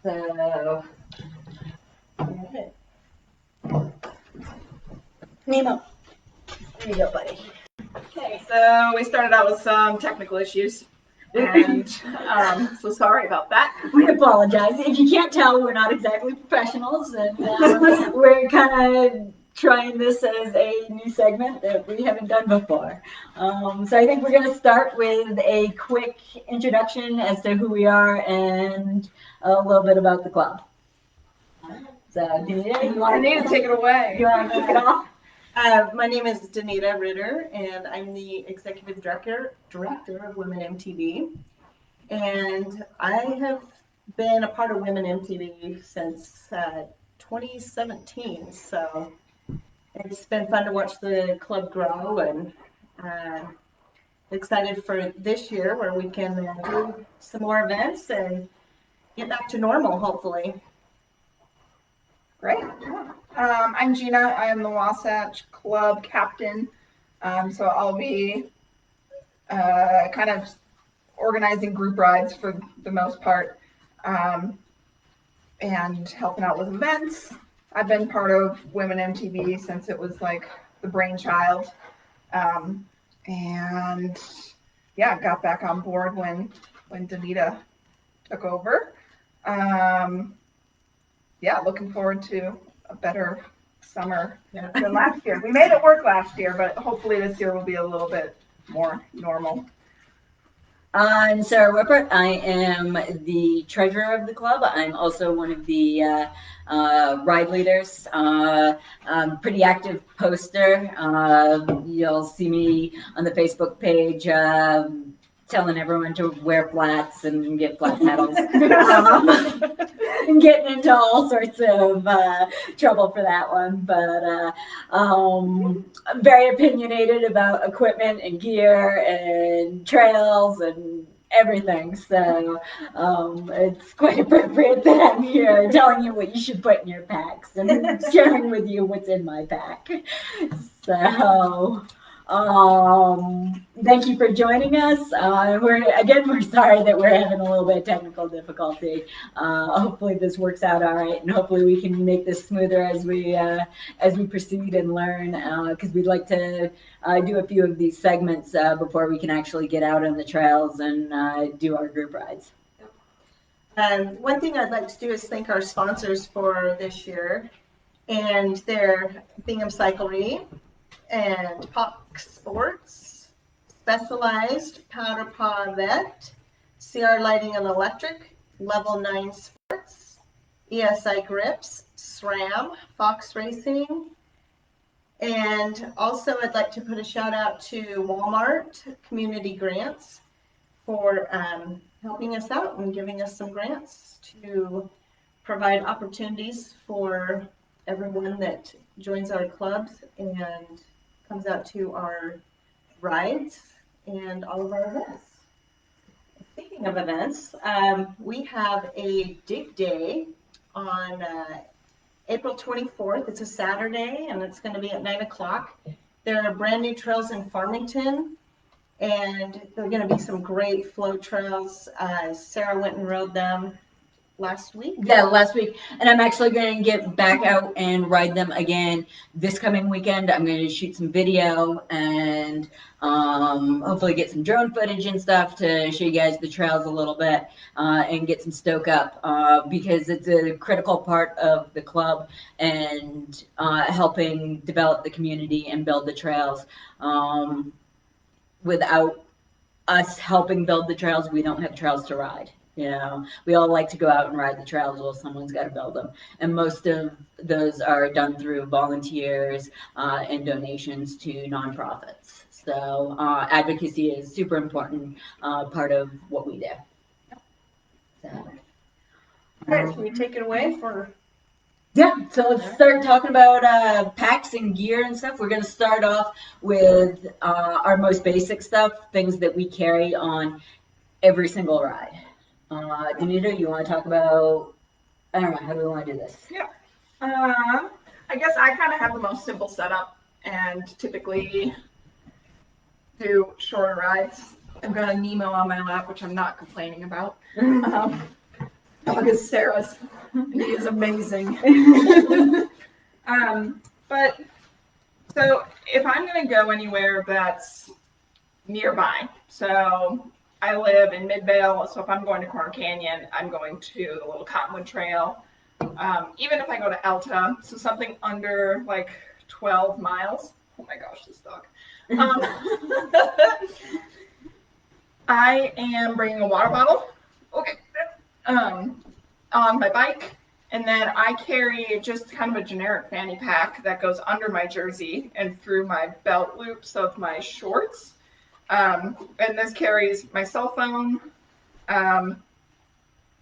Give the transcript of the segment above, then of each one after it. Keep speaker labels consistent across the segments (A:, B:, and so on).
A: So, Nemo, there you go, buddy.
B: Okay, so we started out with some technical issues, and so sorry about that.
A: We apologize. If you can't tell, we're not exactly professionals, and we're kind of trying this as a new segment that we haven't done before. So I think we're going to start with a quick introduction as to who we are and a little bit about the club. So, Danita, you want
B: to take it away?
A: You want to kick it off?
C: My name is Danita Ritter, and I'm the Executive Director of WomenMTB. And I have been a part of WomenMTB since 2017, so it's been fun to watch the club grow, and excited for this year where we can do some more events and get back to normal, hopefully.
B: Great. I'm Gina. I am the Wasatch Club captain, so I'll be kind of organizing group rides for the most part, and helping out with events. I've been part of WomenMTB since it was like the brainchild, and yeah, got back on board when Danita took over. Yeah, looking forward to a better summer than last year. We made it work last year, but hopefully this year will be a little bit more normal.
A: I'm Sarah Wooper. I am the treasurer of the club. I'm also one of the ride leaders. I'm pretty active poster. You'll see me on the Facebook page telling everyone to wear flats and get flat pedals. And getting into all sorts of trouble for that one. But I'm very opinionated about equipment and gear and trails and everything. So it's quite appropriate that I'm here telling you what you should put in your packs and sharing with you what's in my pack. So thank you for joining us. We're sorry that we're having a little bit of technical difficulty. Hopefully this works out all right, and hopefully we can make this smoother as we proceed and learn, because we'd like to do a few of these segments before we can actually get out on the trails and do our group rides.
C: One thing I'd like to do is thank our sponsors for this year, and they're Bingham Cyclery and Pop Sports, Specialized, Powder Paw Vet, CR Lighting and Electric, Level 9 Sports, ESI Grips, SRAM, Fox Racing, and also I'd like to put a shout out to Walmart Community Grants for helping us out and giving us some grants to provide opportunities for everyone that joins our clubs and comes out to our rides and all of our events. Speaking of events, we have a dig day on April 24th. It's a Saturday, and it's going to be at 9 o'clock. There are brand new trails in Farmington, and there are going to be some great flow trails. Sarah went and rode them last week.
A: Yeah, last week. And I'm actually going to get back out and ride them again this coming weekend. I'm going to shoot some video and hopefully get some drone footage and stuff to show you guys the trails a little bit and get some stoke up because it's a critical part of the club and helping develop the community and build the trails. Without us helping build the trails, we don't have trails to ride. You know, we all like to go out and ride the trails. Well, someone's got to build them. And most of those are done through volunteers and donations to nonprofits. So advocacy is super important part of what we do. So,
C: all right, can you take it away for...
A: Yeah, so let's start talking about packs and gear and stuff. We're going to start off with our most basic stuff, things that we carry on every single ride. Danita, you want to talk about, I don't know, how do we want to do this?
B: Yeah. I guess I kind of have the most simple setup and typically do shorter rides. I've got a Nemo on my lap, which I'm not complaining about. dog is Sarah's. He is amazing. But so if I'm going to go anywhere that's nearby, so I live in Midvale, so if I'm going to Corner Canyon, I'm going to the Little Cottonwood Trail. Even if I go to Alta, so something under like 12 miles. Oh my gosh, this dog. I am bringing a water bottle. Okay. On my bike. And then I carry just kind of a generic fanny pack that goes under my jersey and through my belt loops of my shorts. And this carries my cell phone,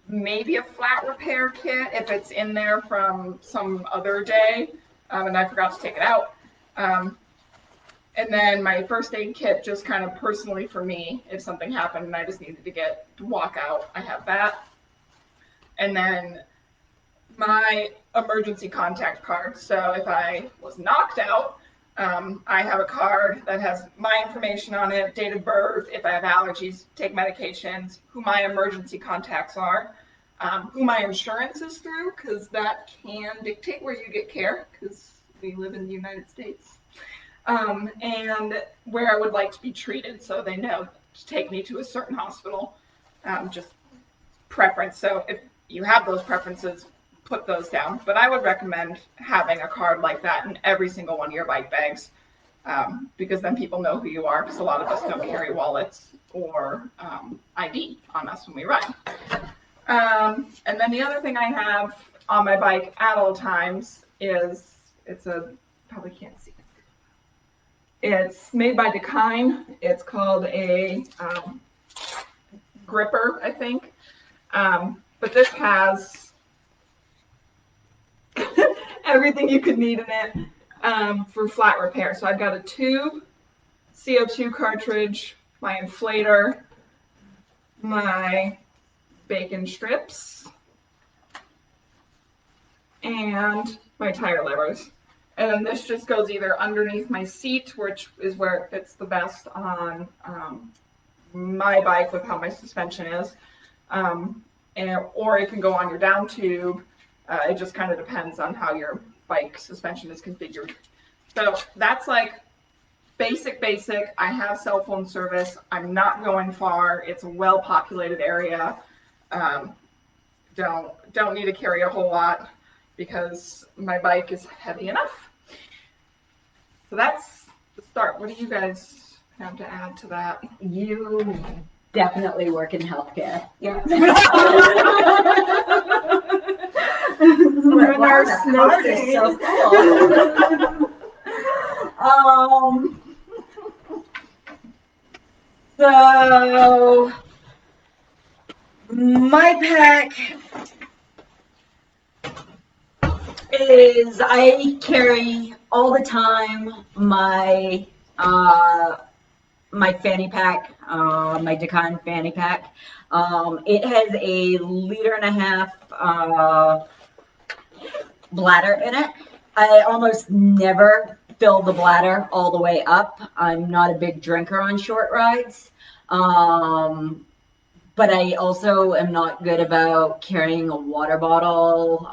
B: maybe a flat repair kit if it's in there from some other day, and I forgot to take it out. And then my first aid kit, just kind of personally for me, if something happened and I just needed to walk out, I have that. And then my emergency contact card. So if I was knocked out, I have a card that has my information on it, date of birth, if I have allergies, take medications, who my emergency contacts are, who my insurance is through, because that can dictate where you get care, because we live in the United States, and where I would like to be treated, so they know to take me to a certain hospital, just preference. So if you have those preferences, put those down. But I would recommend having a card like that in every single one of your bike bags, because then people know who you are, because a lot of us don't carry wallets or ID on us when we ride. And then the other thing I have on my bike at all times is, probably can't see it. It's made by Dakine. It's called a gripper, I think. But this has everything you could need in it for flat repair. So I've got a tube, CO2 cartridge, my inflator, my bacon strips, and my tire levers. And then this just goes either underneath my seat, which is where it fits the best on my bike with how my suspension is, or it can go on your down tube. It just kind of depends on how your bike suspension is configured. So that's like basic. I have cell phone service. I'm not going far. It's a well-populated area. Don't need to carry a whole lot because my bike is heavy enough. So that's the start. What do you guys have to add to that?
A: You definitely work in healthcare.
B: Yeah.
A: Our nurse is so cool. So my pack is, I carry all the time my my fanny pack, my Dakine fanny pack. It has a 1.5 liter bladder in it. I almost never fill the bladder all the way up. I'm not a big drinker on short rides. But I also am not good about carrying a water bottle.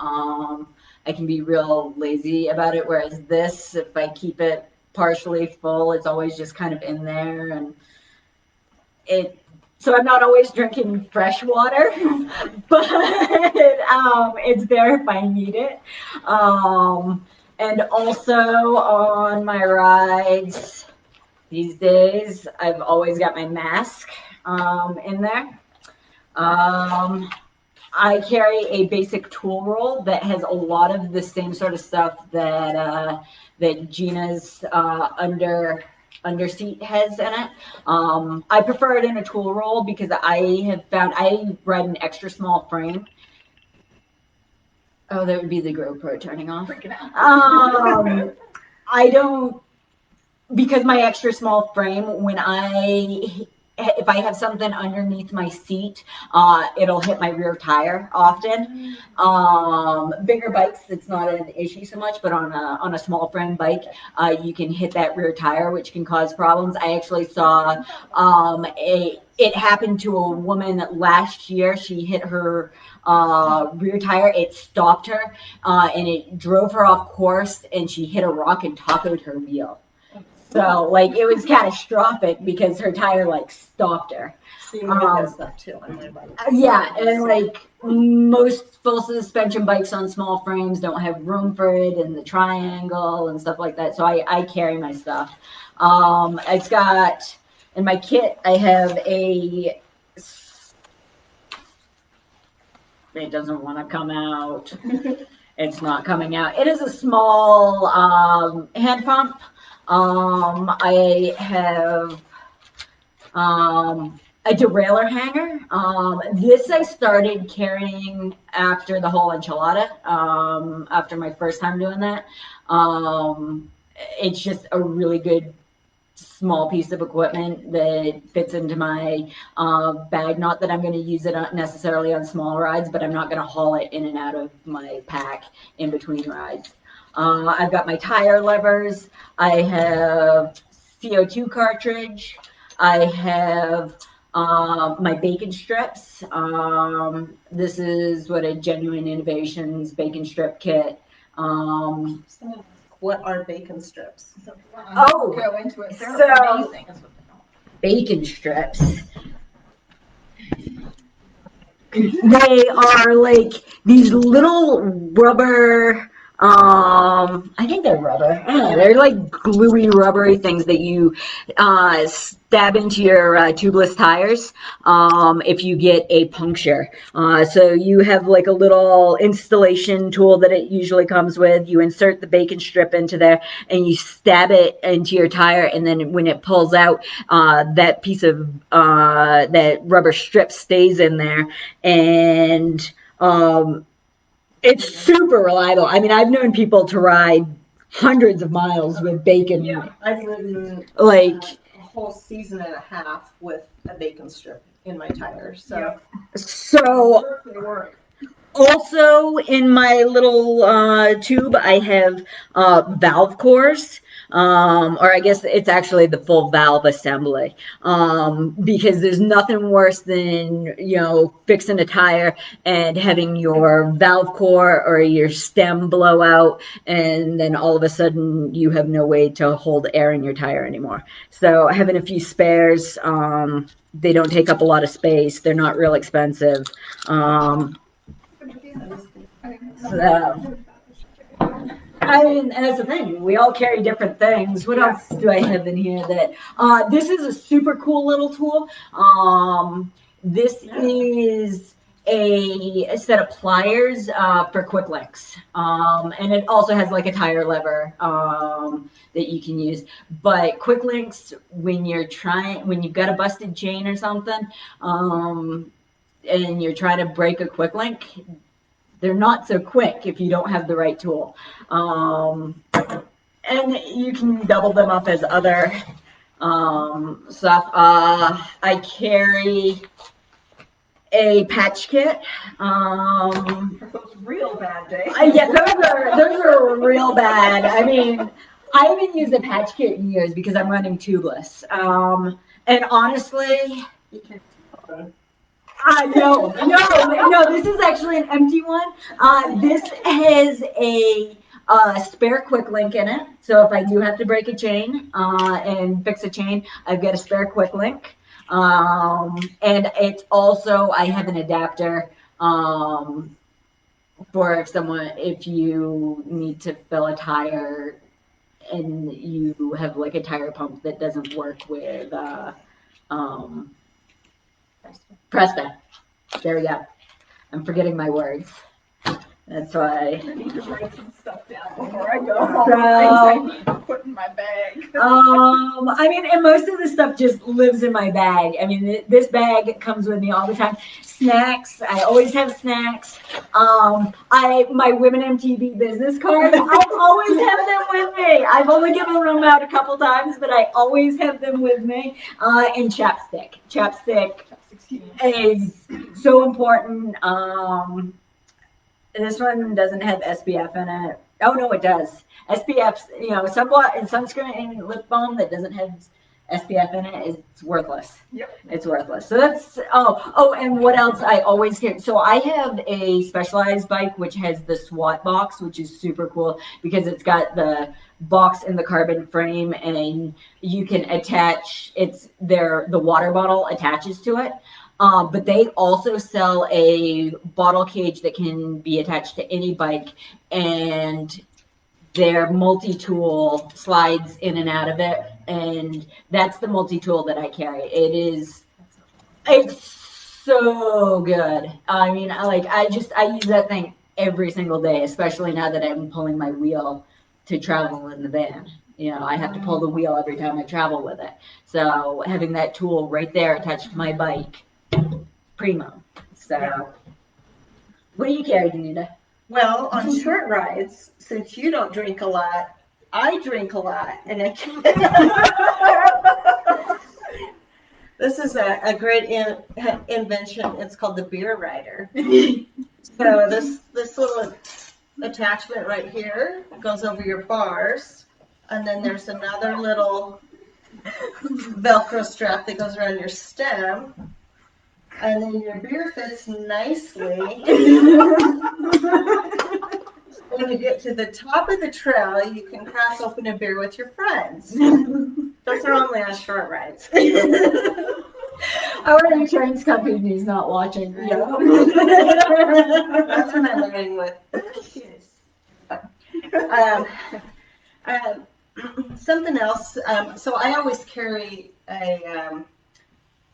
A: I can be real lazy about it, whereas this, if I keep it partially full, it's always just kind of in there, and so I'm not always drinking fresh water, but it's there if I need it. And also on my rides these days, I've always got my mask in there. I carry a basic tool roll that has a lot of the same sort of stuff that that Gina's under seat has in it. I prefer it in a tool roll because I have found I ride an extra small frame. Oh, that would be the GoPro turning off. I don't, because my extra small frame, when I if I have something underneath my seat, it'll hit my rear tire often. Bigger bikes, it's not an issue so much, but on a small frame bike, you can hit that rear tire, which can cause problems. I actually saw it happened to a woman last year. She hit her rear tire. It stopped her, and it drove her off course, and she hit a rock and toppled her wheel. So, like, it was catastrophic because her tire, like, stopped her.
C: See, that's stuff too on my bike.
A: Yeah, and, like, most full suspension bikes on small frames don't have room for it and the triangle and stuff like that. So I carry my stuff. It's got, in my kit, I have it doesn't want to come out. It's not coming out. It is a small hand pump. I have a derailleur hanger. This I started carrying after the whole enchilada, after my first time doing that. It's just a really good small piece of equipment that fits into my bag. Not that I'm going to use it necessarily on small rides, but I'm not going to haul it in and out of my pack in between rides. I've got my tire levers. I have CO2 cartridge. I have my bacon strips. This is what a Genuine Innovations bacon strip kit.
C: What are bacon strips?
A: Oh,
B: Go into it. They're
A: so
B: amazing.
A: bacon strips. They are like these little rubber, I think they're rubber. I don't know, they're like gluey, rubbery things that you stab into your tubeless tires if you get a puncture. So you have like a little installation tool that it usually comes with. You insert the bacon strip into there and you stab it into your tire, and then when it pulls out, that piece of that rubber strip stays in there, and it's super reliable. I mean, I've known people to ride hundreds of miles with bacon.
C: Yeah, I've ridden
A: like
C: a whole season and a half with a bacon strip in my tire. So,
A: so
B: They work.
A: also in my little tube, I have valve cores. Or I guess it's actually the full valve assembly, because there's nothing worse than, fixing a tire and having your valve core or your stem blow out, and then all of a sudden you have no way to hold air in your tire anymore. So having a few spares, they don't take up a lot of space. They're not real expensive. So, I mean, and that's the thing. We all carry different things. What else do I have in here that? This is a super cool little tool. This is a set of pliers for quick links, and it also has like a tire lever that you can use. But quick links, when you've got a busted chain or something, and you're trying to break a quick link, they're not so quick if you don't have the right tool. And you can double them up as other stuff. I carry a patch kit.
B: For those real bad days.
A: Yeah, those are real bad. I mean, I haven't used a patch kit in years because I'm running tubeless. And honestly, no, this is actually an empty one. This has a spare quick link in it. So if I do have to break a chain and fix a chain, I've got a spare quick link. And it's also, I have an adapter for if you need to fill a tire and you have like a tire pump that doesn't work with Presta. There we go. I'm forgetting my words. That's why.
B: I need to write some stuff down before I go home.
A: So-
B: Things I need to put in my bag.
A: I mean, and most of the stuff just lives in my bag. I mean, this bag comes with me all the time. Snacks, I always have snacks. My WomenMTB business cards, I always have them with me. I've only given them out a couple times, but I always have them with me. And chapstick. Chapstick is so important. This one doesn't have SPF in it. Oh no, it does. SPF, sunblock and sunscreen lip balm that doesn't have SPF in it is worthless.
B: Yep.
A: It's worthless. So that's and what else I always get. So I have a Specialized bike which has the SWAT box, which is super cool because it's got the box in the carbon frame and you can attach the water bottle attaches to it. But they also sell a bottle cage that can be attached to any bike, and their multi-tool slides in and out of it, and that's the multi-tool that I carry. It's so good. I mean, I use that thing every single day, especially now that I'm pulling my wheel to travel in the van. I have to pull the wheel every time I travel with it. So having that tool right there attached to my bike, primo. So, what do you carry, Danita?
C: Well, on short rides, since you don't drink a lot, I drink a lot, and this is a great invention. It's called the beer rider. So this little attachment right here goes over your bars, and then there's another little Velcro strap that goes around your stem, and then your beer fits nicely. When you get to the top of the trail, you can crack open a beer with your friends. Those are only on short rides.
A: Our insurance company is not watching.
C: No. That's what I'm learning with kids. Something else. So I always carry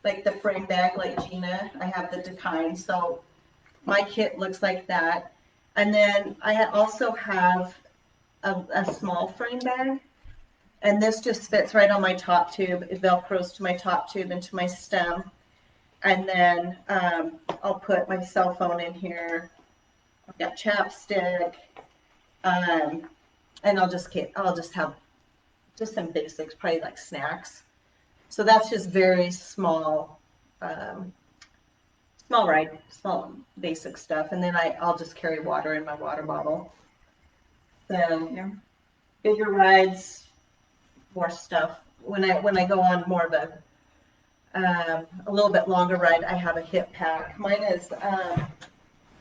C: like the frame bag, like Gina. I have the Decine, so my kit looks like that. And then I also have a small frame bag, and this just fits right on my top tube. It velcros to my top tube and to my stem. And then I'll put my cell phone in here. I've got chapstick, and I'll just have just some basics, probably like snacks. So that's just very small, small basic stuff. And then I'll just carry water in my water bottle. So
B: Yeah.
C: bigger rides, more stuff. When I go on more of a little bit longer ride, I have a hip pack. Mine is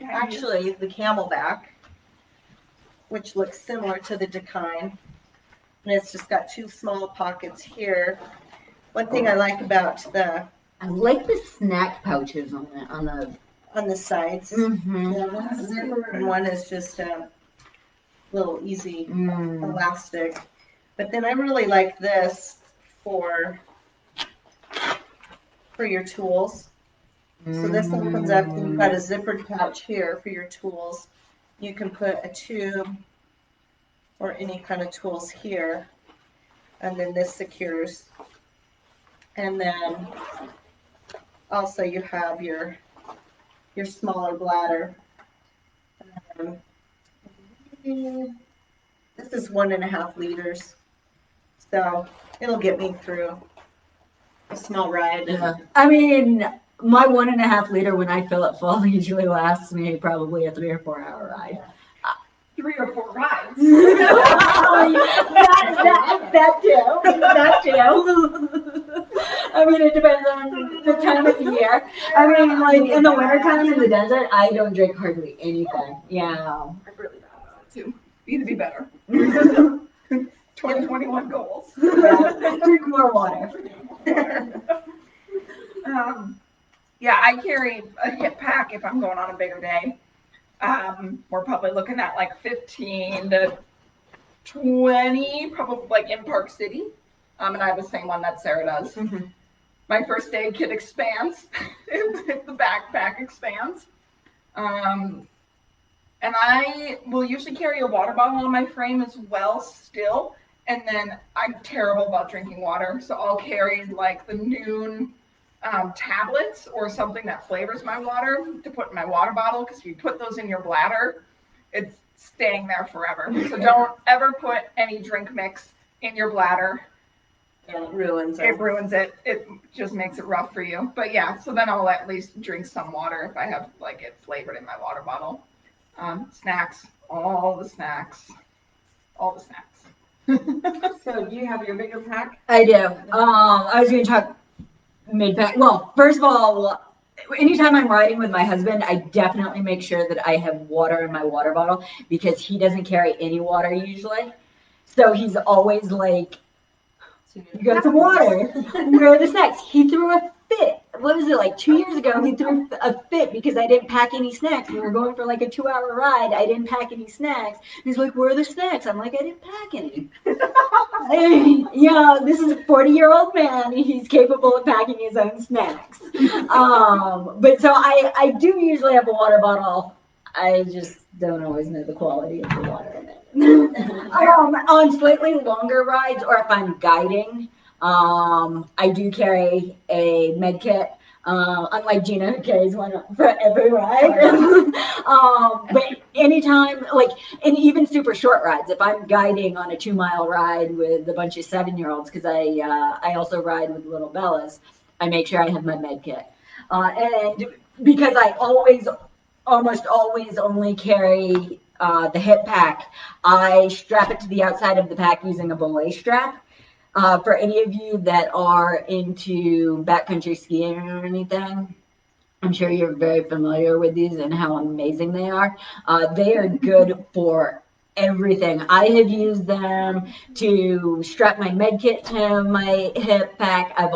C: actually the Camelbak, which looks similar to the Decine. And it's just got two small pockets here. One thing I like about
A: I like the snack pouches on
C: the sides.
A: Mm-hmm.
C: Yeah, one's zipper and one is just a little easy elastic. But then I really like this for your tools. So this opens up and you've got a zippered pouch here for your tools. You can put a tube or any kind of tools here, and then this secures. And then also you have your smaller bladder. This is 1.5 liters, so it'll get me through a small ride.
A: Yeah. I mean, my 1.5 liter when I fill it full usually lasts me probably a 3 or 4 hour ride.
B: 3 or 4 rides.
A: that too. I mean, it depends on the time of the year. I mean, like in the wintertime in the desert, I don't drink hardly anything. Yeah.
B: I'm really bad about it too. Need to be better. 2021 goals.
A: Drink more water.
B: Yeah, I carry a hip pack if I'm going on a bigger day. We're probably looking at like 15 to 20, probably like in Park City. And I have the same one that Sarah does.
A: Mm-hmm.
B: My first aid kit expands. The backpack expands. And I will usually carry a water bottle in my frame as well still. And then I'm terrible about drinking water, so I'll carry like the Noon tablets or something that flavors my water to put in my water bottle, because if you put those in your bladder, it's staying there forever. So don't ever put any drink mix in your bladder.
C: It ruins it.
B: It ruins it. It just makes it rough for you. But yeah, so then I'll at least drink some water if I have like it flavored in my water bottle. Snacks, all the snacks.
C: So do you have your bigger pack?
A: I do. I was going to talk mid-pack. Well, first of all, anytime I'm riding with my husband, I definitely make sure that I have water in my water bottle, because he doesn't carry any water usually. So he's always like, you got some water. Where are the snacks? He threw a fit. What was it, like 2 years ago? He threw a fit because I didn't pack any snacks. We were going for like a 2-hour ride. I didn't pack any snacks. He's like, where are the snacks? I'm like, I didn't pack any. This is a 40-year-old man. He's capable of packing his own snacks. But so I do usually have a water bottle. I just don't always know the quality of the water in it. On slightly longer rides, or if I'm guiding, I do carry a med kit. Unlike Gina, who carries one for every ride. But anytime, and even super short rides, if I'm guiding on a 2-mile ride with a bunch of 7-year-olds, because I also ride with little Bellas, I make sure I have my med kit. And because I almost always only carry the hip pack, I strap it to the outside of the pack using a belay strap. For any of you that are into backcountry skiing or anything, I'm sure you're very familiar with these and how amazing they are. They are good for everything. I have used them to strap my med kit to my hip pack. I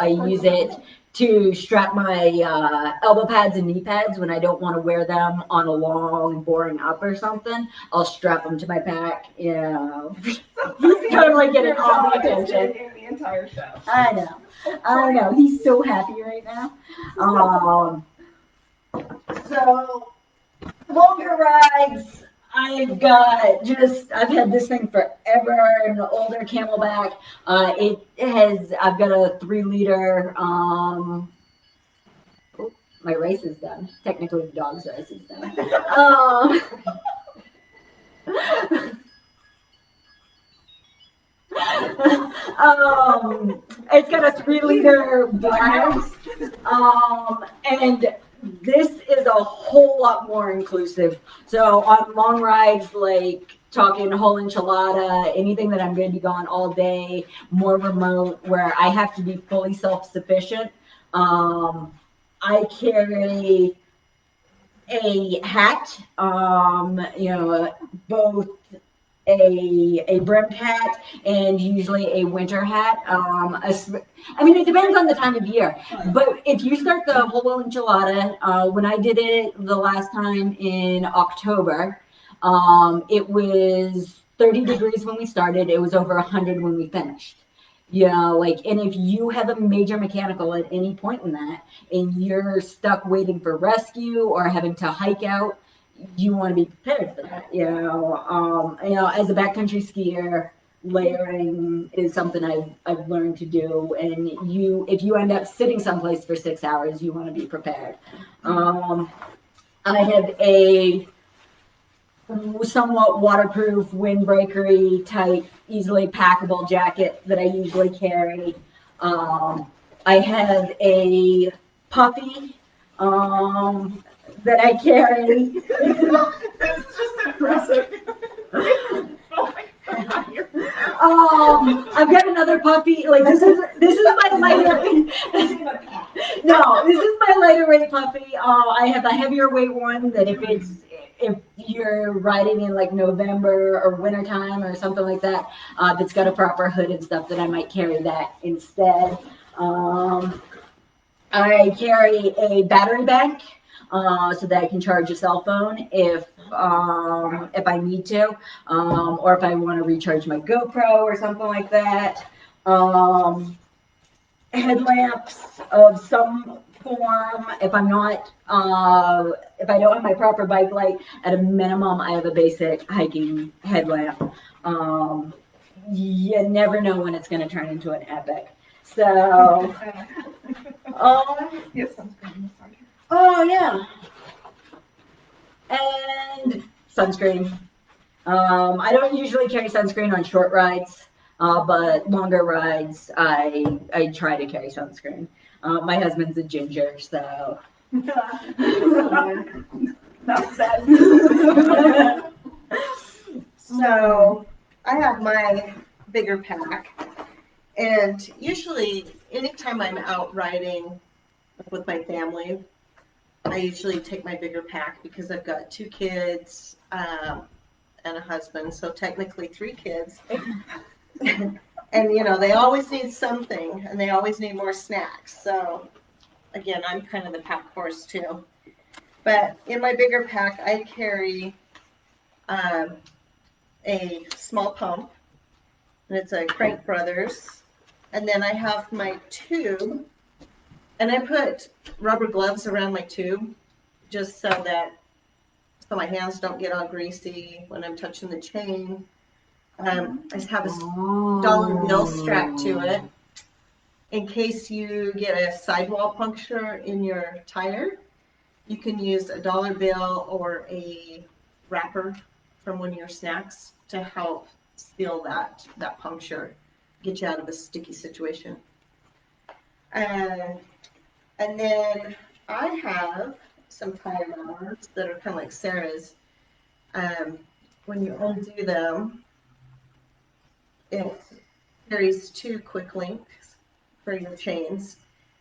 A: use it to strap my elbow pads and knee pads when I don't want to wear them on a long, boring up or something. I'll strap them to my pack. He's totally getting all the attention.
B: In the entire show.
A: I know. He's so happy right now. So longer rides, I've had this thing forever, an older Camelbak. I've got a 3-liter, my race is done. Technically the dog's race is done. It's got a 3-liter bladder, and this is a whole lot more inclusive. So on long rides, like talking whole enchilada, anything that I'm going to be gone all day, more remote, where I have to be fully self-sufficient, I carry a hat, both a brimmed hat and usually a winter hat. It depends on the time of year. But if you start the whole enchilada, when I did it the last time in October, it was 30 degrees when we started. It was over 100 when we finished. And if you have a major mechanical at any point in that, and you're stuck waiting for rescue or having to hike out, you want to be prepared for that. As a backcountry skier, layering is something I've learned to do. And if you end up sitting someplace for 6 hours, you want to be prepared. I have a somewhat waterproof, windbreakery type, easily packable jacket that I usually carry. I have a puppy that I carry.
B: It's just impressive.
A: I've got another puppy. This is my lighter. No, this is my lighter weight puppy. I have a heavier weight one that if you're riding in November or wintertime or something like that, that's got a proper hood and stuff, that I might carry that instead. I carry a battery bank so that I can charge a cell phone if I need to, or if I want to recharge my GoPro or something like that. Headlamps of some form, if I'm not, if I don't have my proper bike light, at a minimum, I have a basic hiking headlamp. You never know when it's going to turn into an epic. So,
B: Yes, sunscreen.
A: oh yeah, and sunscreen. I don't usually carry sunscreen on short rides, but longer rides, I try to carry sunscreen. My husband's a ginger, so.
B: Not sad.
C: So I have my bigger pack, and usually anytime I'm out riding with my family, I usually take my bigger pack because I've got 2 kids and a husband, so technically 3 kids. And you know, they always need something, and they always need more snacks. So again, I'm kind of the pack horse too. But in my bigger pack, I carry a small pump, and it's a Crank Brothers. And then I have my tube, and I put rubber gloves around my tube just so my hands don't get all greasy when I'm touching the chain. I just have a dollar bill strapped to it in case you get a sidewall puncture in your tire. You can use a dollar bill or a wrapper from one of your snacks to help seal that puncture, get you out of a sticky situation. And then I have some tire rollers that are kind of like Sarah's. When you undo them, it carries 2 quick links for your chains,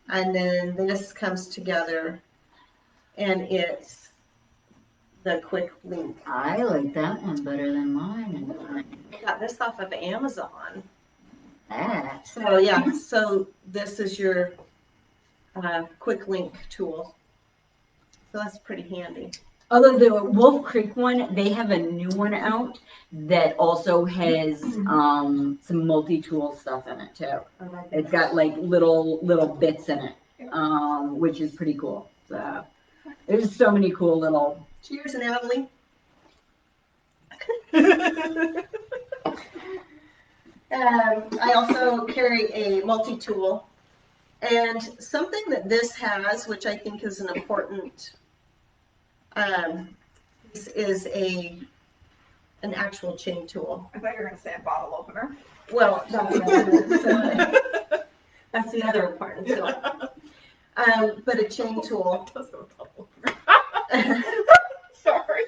C: and then this comes together, and it's the quick link.
A: I like that one better than mine.
C: I got this off of Amazon.
A: That.
C: So yeah, so this is your quick link tool. So that's pretty handy.
A: Although the Wolf Creek one, they have a new one out that also has some multi-tool stuff in it too. It's got like little bits in it, which is pretty cool. So there's so many cool little.
C: Cheers, Natalie. I also carry a multi-tool, and something that this has, which I think is an important, is an actual chain tool.
B: I thought you were going to say a bottle opener.
C: Well, that's the other important tool. But a chain tool.
B: Sorry.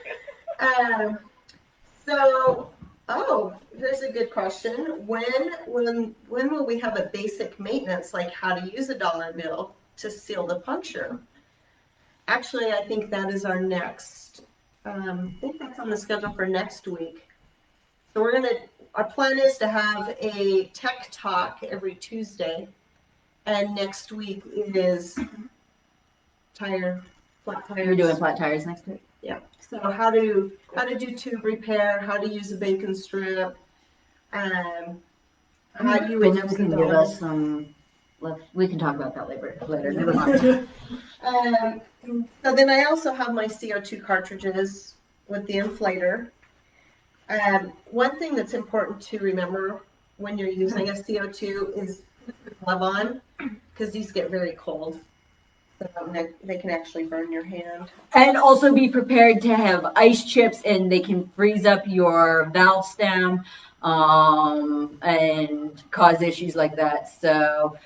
C: Here's a good question. When will we have a basic maintenance, like how to use a dollar bill to seal the puncture? Actually, I think that is our next, I think that's on the schedule for next week. So our plan is to have a tech talk every Tuesday, and next week is flat tires.
A: You're doing flat tires next week?
C: Yeah. So how to do tube repair, how to use a bacon strip, how do you
A: Rich can give us some. We can talk about that later. Never mind.
C: So then I also have my CO2 cartridges with the inflator. One thing that's important to remember when you're using a CO2 is put your glove on, because these get very cold. So they can actually burn your hand.
A: And also be prepared to have ice chips, and they can freeze up your valve stem and cause issues like that. So,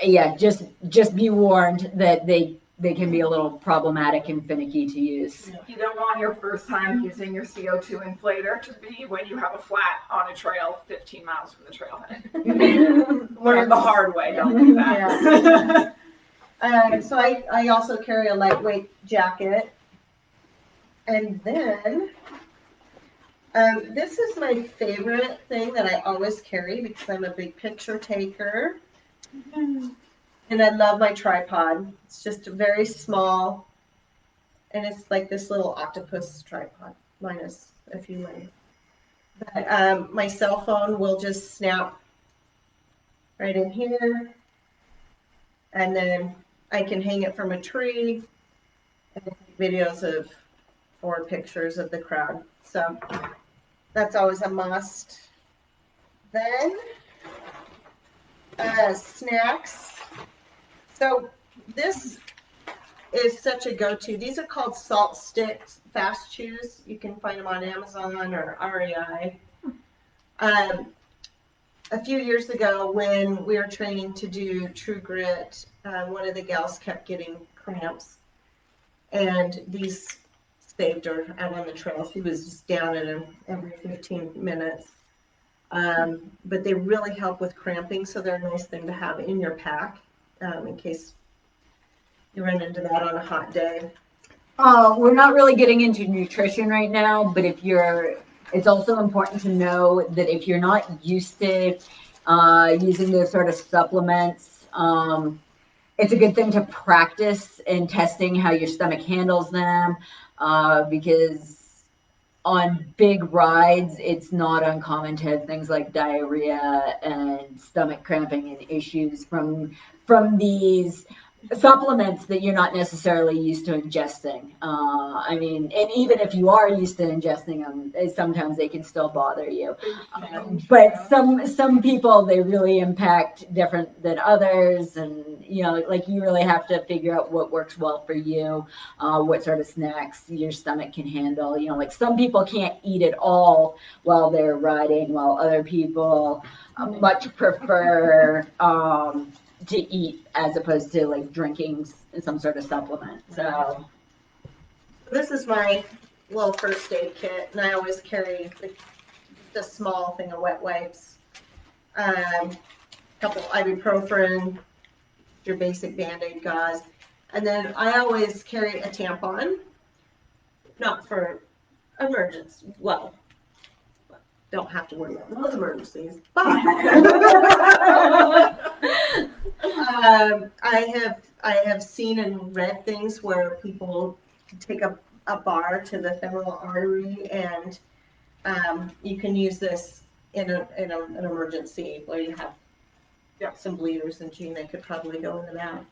A: yeah, just be warned that they can be a little problematic and finicky to use.
B: You don't want your first time using your CO2 inflator to be when you have a flat on a trail 15 miles from the trailhead. Learn the hard way, don't do that.
C: Yeah. So I also carry a lightweight jacket. And then this is my favorite thing that I always carry because I'm a big picture taker. And I love my tripod. It's just very small, and it's like this little octopus tripod, minus a few legs. But my cell phone will just snap right in here, And then I can hang it from a tree and take videos of or pictures of the crowd. So that's always a must. Then snacks. So this is such a go-to. These are called salt sticks, fast chews. You can find them on Amazon or REI. A few years ago when we were training to do True Grit, one of the gals kept getting cramps, and these saved her out on the trail. She was just down in them every 15 minutes. But they really help with cramping, so they're a nice thing to have in your pack in case you run into that on a hot day.
A: We're not really getting into nutrition right now, but it's also important to know that if you're not used to using those sort of supplements, it's a good thing to practice in testing how your stomach handles them, because on big rides, it's not uncommon to have things like diarrhea and stomach cramping and issues from these supplements that you're not necessarily used to ingesting. I mean, and even if you are used to ingesting them, sometimes they can still bother you. But some people, they really impact different than others, and like you really have to figure out what works well for you, what sort of snacks your stomach can handle. Like some people can't eat at all while they're riding, while other people much prefer to eat as opposed to like drinking some sort of supplement. So
C: this is my little first aid kit, and I always carry the small thing of wet wipes, a couple ibuprofen, your basic Band-Aid gauze, and then I always carry a tampon, not for emergency. Well, don't have to worry about those emergencies, but I have seen and read things where people take a bar to the femoral artery, and you can use this in an emergency where you have some bleeders, and Gina could probably go into that.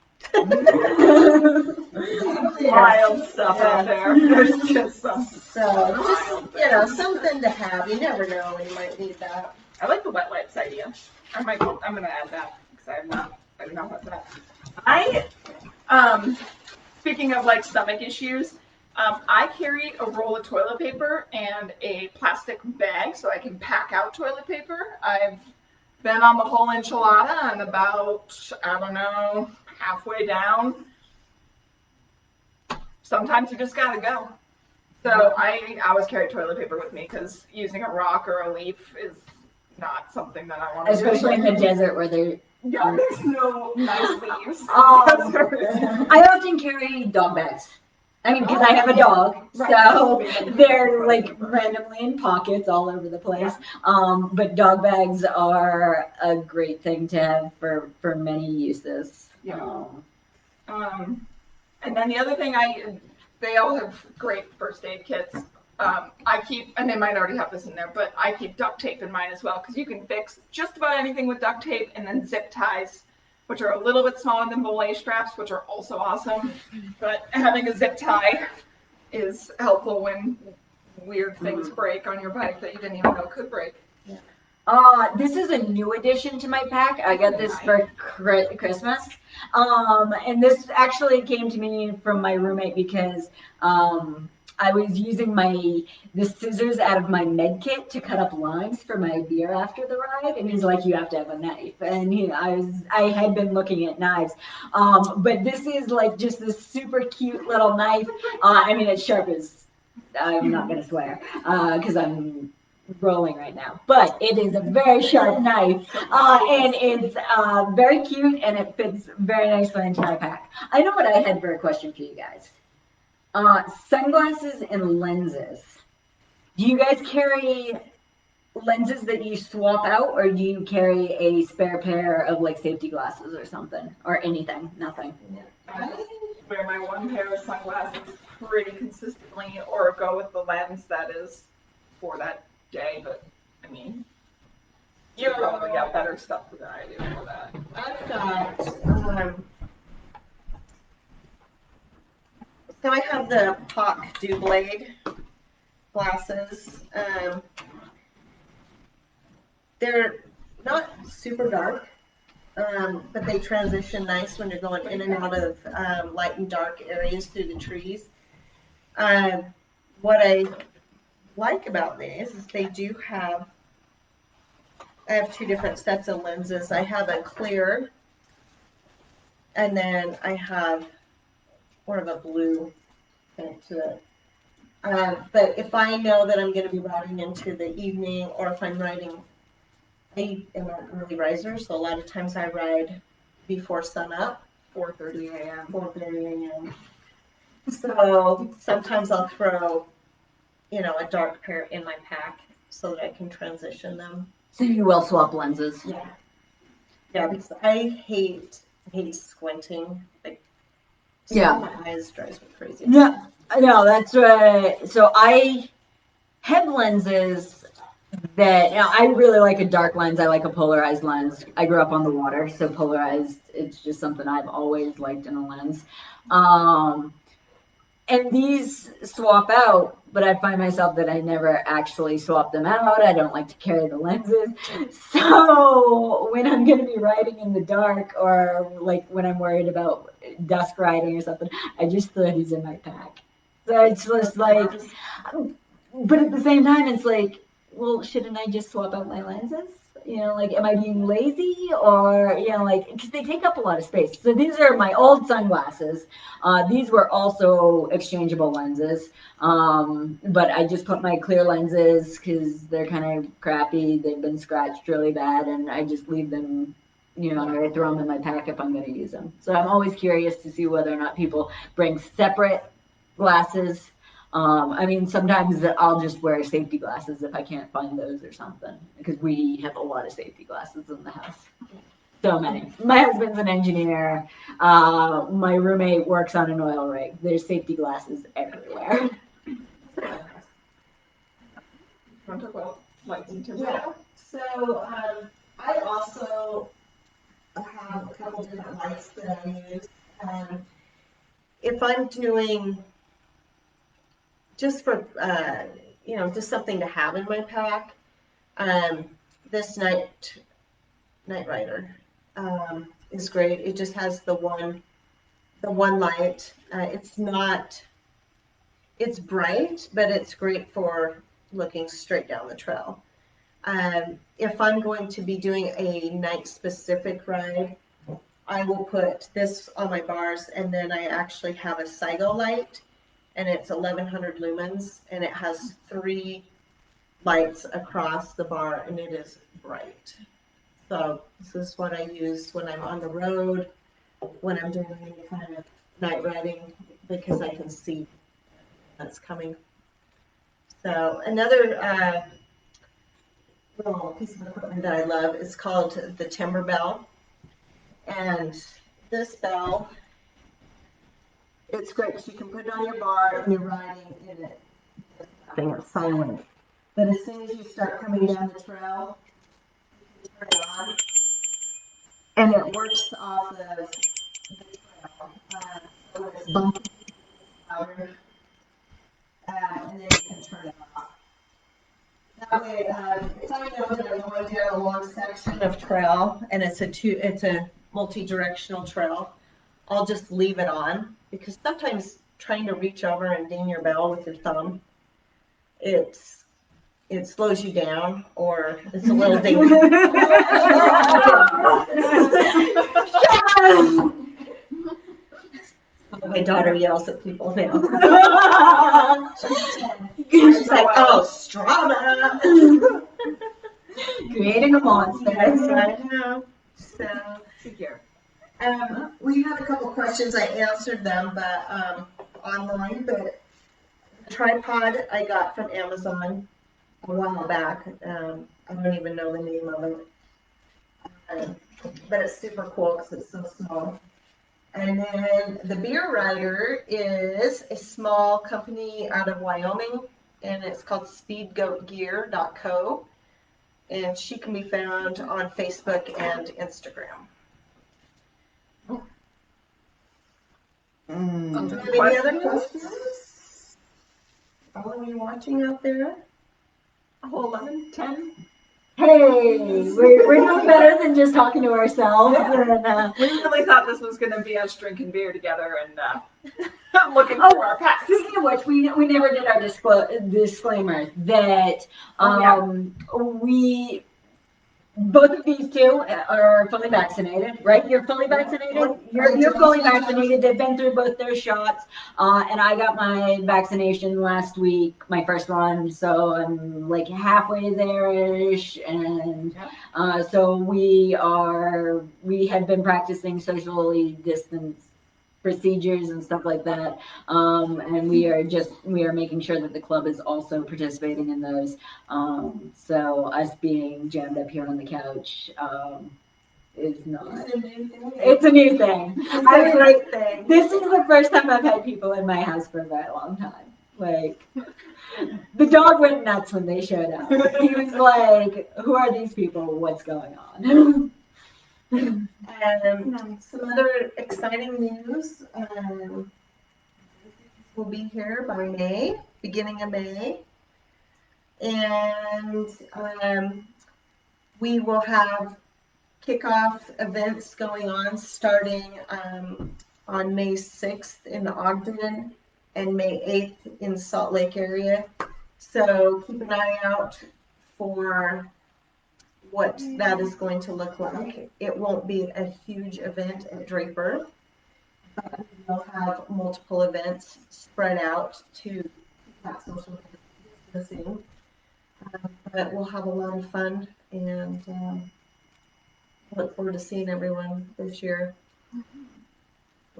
B: Wild stuff out there. There's just some.
C: So just, something to have. You never know when you might need that.
B: I like the wet wipes idea. I'm gonna add that because I do not have that. Speaking of like stomach issues, I carry a roll of toilet paper and a plastic bag so I can pack out toilet paper. I've been on the whole enchilada and about, I don't know, halfway down. Sometimes you just gotta go. So I always carry toilet paper with me because using a rock or a leaf is not something that I want to do.
A: Especially in the desert where there's
B: no nice leaves.
A: I often carry dog bags. I mean, because I have a dog, so they're like randomly in pockets all over the place. But dog bags are a great thing to have for many uses.
B: And then the other thing, they all have great first aid kits. I keep, and they might already have this in there, but I keep duct tape in mine as well because you can fix just about anything with duct tape, and then zip ties, which are a little bit smaller than belay straps, which are also awesome. But having a zip tie is helpful when weird things break on your bike that you didn't even know could break.
A: This is a new addition to my pack. I got this for Christmas. And this actually came to me from my roommate because I was using the scissors out of my med kit to cut up limes for my beer after the ride, and he's like, "You have to have a knife." And I had been looking at knives, but this is like just this super cute little knife. I mean, it's sharp as, I'm not gonna swear because I'm rolling right now, but it is a very sharp knife, and it's very cute, and it fits very nicely into my pack. I know what I had for a question for you guys. Sunglasses and lenses. Do you guys carry lenses that you swap out, or do you carry a spare pair of like safety glasses or something, or anything? Nothing.
B: I wear my one pair of sunglasses pretty consistently, or go with the lens that is for that day. But I mean, you probably got better stuff than I do for that.
C: I've got Now I have the POC Dew Blade glasses. They're not super dark, but they transition nice when you're going in and out of light and dark areas through the trees. What I like about these is I have two different sets of lenses. I have a clear, and then I have more of a blue tint to it. But if I know that I'm going to be riding into the evening, or if I'm riding, I am an early riser, so a lot of times I ride before sunup.
B: 4:30 a.m.
C: 4:30 a.m. So sometimes I'll throw, a dark pair in my pack so that I can transition them.
A: So you will swap lenses.
C: Yeah. Yeah, because I hate squinting. Like,
A: Yeah.
C: my eyes drives me crazy.
A: Yeah, I know, that's right. So I have lenses that, I really like a dark lens. I like a polarized lens. I grew up on the water, so polarized, it's just something I've always liked in a lens. And these swap out, but I find myself that I never actually swap them out. I don't like to carry the lenses. So when I'm going to be riding in the dark, or like when I'm worried about dusk riding or something, I just throw these in my pack. So it's just like, but at the same time, it's like, well, shouldn't I just swap out my lenses? Like, am I being lazy, or, because they take up a lot of space. So these are my old sunglasses. These were also exchangeable lenses, but I just put my clear lenses because they're kind of crappy. They've been scratched really bad, and I just leave them, I throw them in my pack if I'm going to use them. So I'm always curious to see whether or not people bring separate glasses. Sometimes I'll just wear safety glasses if I can't find those or something, because we have a lot of safety glasses in the house. So many. My husband's an engineer. My roommate works on an oil rig. There's safety glasses everywhere.
B: Want to talk about lights and tips?
C: Yeah. So I also have a couple different lights that I use. If I'm doing just for just something to have in my pack, this night rider is great. It just has the one light. It's bright, but it's great for looking straight down the trail. If I'm going to be doing a night specific ride, I will put this on my bars, and then I actually have a SIGO light, and it's 1100 lumens, and it has 3 lights across the bar, and it is bright. So this is what I use when I'm on the road, when I'm doing any kind of night riding, because I can see that's coming. So another little piece of equipment that I love is called the timber bell. And this bell, it's great because you can put it on your bar and you're riding in it. It's silent. But as soon as you start coming down the trail, you can turn it on. And it works off of the trail. So when it's bumpy, louder, and then you can turn it off. That way, if I know that I'm going down a long section of trail and it's a multi-directional trail, I'll just leave it on, because sometimes trying to reach over and ding your bell with your thumb, it slows you down, or it's a little ding. My daughter yells at people now. She's like, "Oh, Strava."
A: Creating a monster.
C: Yes, I know. So, we had a couple questions. I answered them, but online. But the tripod I got from Amazon a while back. I don't even know the name of it, but it's super cool because it's so small. And then the beer rider is a small company out of Wyoming, and it's called speedgoatgear.co, and she can be found on Facebook and Instagram. Do you have any other questions? All of you watching out there?
B: Oh, 11, 10.
A: Hey, we're doing better than just talking to ourselves. And,
B: We really thought this was going to be us drinking beer together and looking through our packs.
A: Speaking of which, we never did our disclaimer that we both of these two are fully vaccinated, right? You're fully vaccinated. You're fully vaccinated. They've been through both their shots, and I got my vaccination last week, my first one, so I'm like halfway there-ish, and so we have been practicing socially distanced procedures and stuff like that, and we are making sure that the club is also participating in those. So us being jammed up here on the couch is not. It's a new thing.
C: It's a great thing.
A: This is the first time I've had people in my house for a very long time. Like, the dog went nuts when they showed up. He was like, "Who are these people? What's going on?"
C: Some other exciting news. We'll be here by May, beginning of May. And we will have kickoff events going on starting on May 6th in Ogden and May 8th in Salt Lake area. So keep an eye out for what that is going to look like. It won't be a huge event at Draper, but we'll have multiple events spread out to keep that social distancing. But we'll have a lot of fun, and look forward to seeing everyone this year.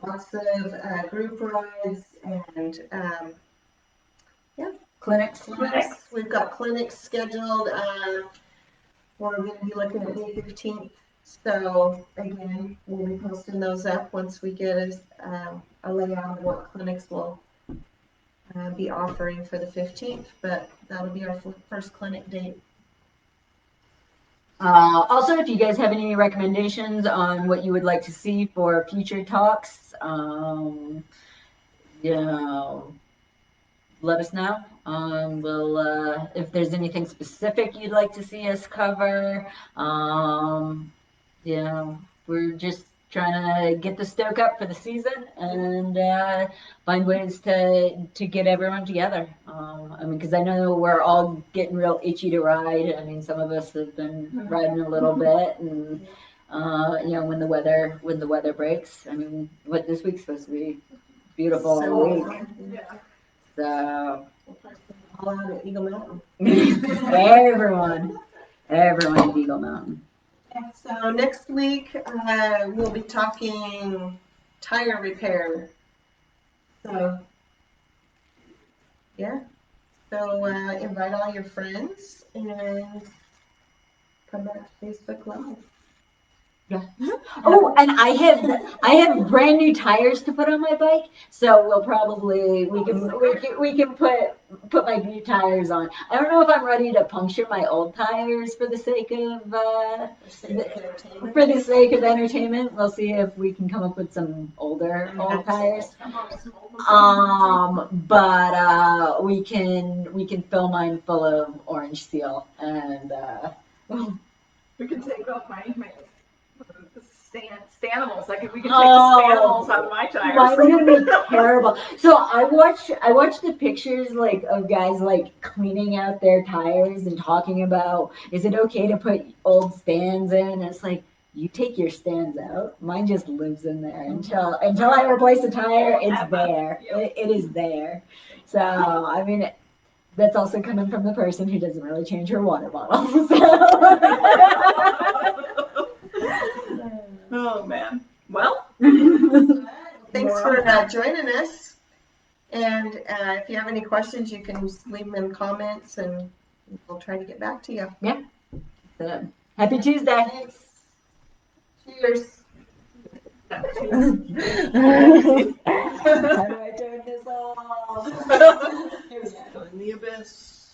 C: Lots of group rides and
A: Clinics.
C: We've got clinics scheduled. We're going to be looking at May 15th. So again, we'll be posting those up once we get a layout of what clinics will be offering for the 15th. But that'll be our first clinic date.
A: Also, if you guys have any recommendations on what you would like to see for future talks, let us know. We'll if there's anything specific you'd like to see us cover. We're just trying to get the stoke up for the season and find ways to get everyone together. Because I know we're all getting real itchy to ride. I mean, some of us have been riding a little bit, and when the weather breaks. I mean, what this week's supposed to be beautiful week. So
C: all out at Eagle Mountain.
A: everyone at Eagle Mountain.
C: So next week we'll be talking tire repair. So invite all your friends and come back to Facebook Live.
A: Yeah. Oh, and I have brand new tires to put on my bike, so we'll probably we can put my new tires on. I don't know if I'm ready to puncture my old tires for the sake of entertainment. We'll see if we can come up with some old tires. But we can fill mine full of orange seal, and
B: we can take off my Stanimals. We can take the Stanimals out of my tires.
A: Mine's gonna be terrible. So I watched the pictures of guys cleaning out their tires and talking about, is it okay to put old stands in? And it's like, you take your stands out. Mine just lives in there until I replace the tire. It's there. It is there. So I mean, that's also coming from the person who doesn't really change her water bottles.
B: Oh man. Well,
C: thanks for joining us. And if you have any questions, you can leave them in comments, and we'll try to get back to you.
A: Yeah. Happy Tuesday.
C: Thanks. Cheers.
A: How do I turn this off?
B: in the abyss.